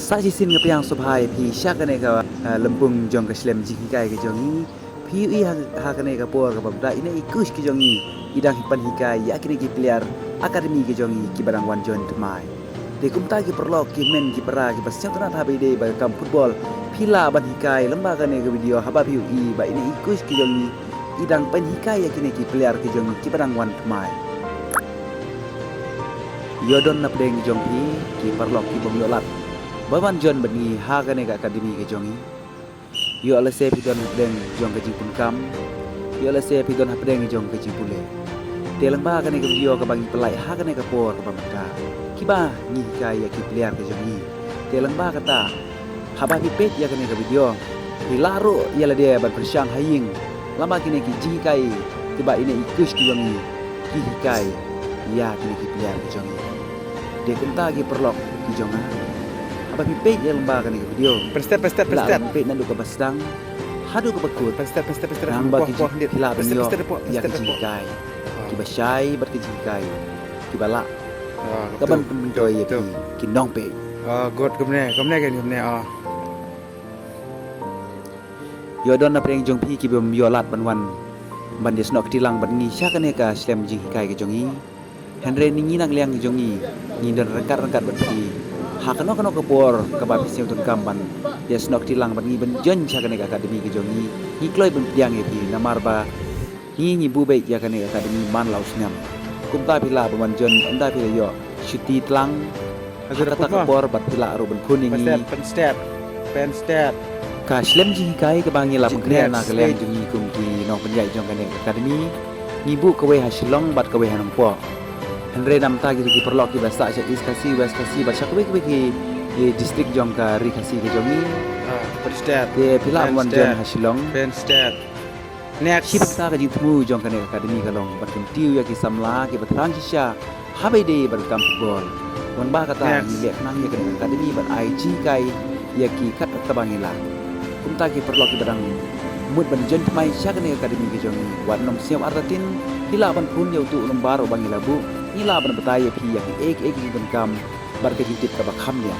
Saji sin ke piang subhai pi syakane ka lempung jong ke slem jingkai ke jongi pi i ha kane ka por ka babda ina ikus ke jongi idang hipan hikai yakini ki player akademi ke jongi ki barang wan jon tmai de kumta ki perlok ki men ki para ki pas chantana thabe de ba kam football pila ban hikai lamba kane ke video haba pi i ba ina ikus ke jongi idang pen hikai yakini ki player ke jongi ki barang wan tmai yodon na pdeng jong pi ki perlok ki bom yolat Bawan John bani ha kane ka akademi ke jongi. Yo ala se pidon hapdeng jong ke jipun kam. Yo ala se pidon hapdeng jong ke jipule. Telang ba kane ke video ka bangi pelai ha kane ka por ka pamka. Kiba ni kaya ki player ke jongi. Telang ba kata haba pipet ya kane ka video. Hilaro ya la dia ban persyang haying. Lama kine ki ji kai tiba ine ikus ki jongi. Ki kai ya kine ki player ke jongi. Dia kenta ki perlok ki jonga. Apa pipet yang lembaga ni video. Pestet. Pipet nandu ke basdang. Hadu ke bekut. Pestet. Nambah ki hilap benyo. Ya ke jingkai. Ki basyai ber ke jingkai. Ki balak. Kaban penjoy ya ki nong pe. God kemne kan kemne Yodon na preng jong pi ki bem yolat banwan. Ban des nok tilang ban ngi sya kane ka slem jingkai ke jongi. Henry ni nang liang jongi. Ni dan rekat ban pi. Hakano kano kapor kabab siang tun kamban ya snok tilang bangi ben jen chakane akademi ke jongi ni kloi ben piang epi namar ba ni bu baik ya kane akademi man laus nyam kumta pila ban jen anda pila yo shuti tlang agar ta kapor bat pila ro ben kuning ni pen stat ka slem ji kai ke bangi la pengkrian na kalian jongi kumki nok penjai jong kane akademi ni bu kawe hasilong bat kawe hanong po Henry nam ta ki perlok ki basa cha is kasi west kasi ba chakwe ki district jong ka ri kasi ke jongi stat de pila wan jon hasilong pen stat next ship ta ka jitmu jong ka ne akademi ka long bat tiu ya ki samla ki batrang sha habe de bar kam football wan ba kata ni lek nang ya ka akademi bat IG kai ya ki kat ta bangila kumta ki perlok ki barang mud ban jon mai sha ka ne akademi ke jongi wan nom siam artatin hila ban pun ya tu lembaro bangila bu Ila ban betaya pi yang ek jibun kam bar ke jitip ka bakham dia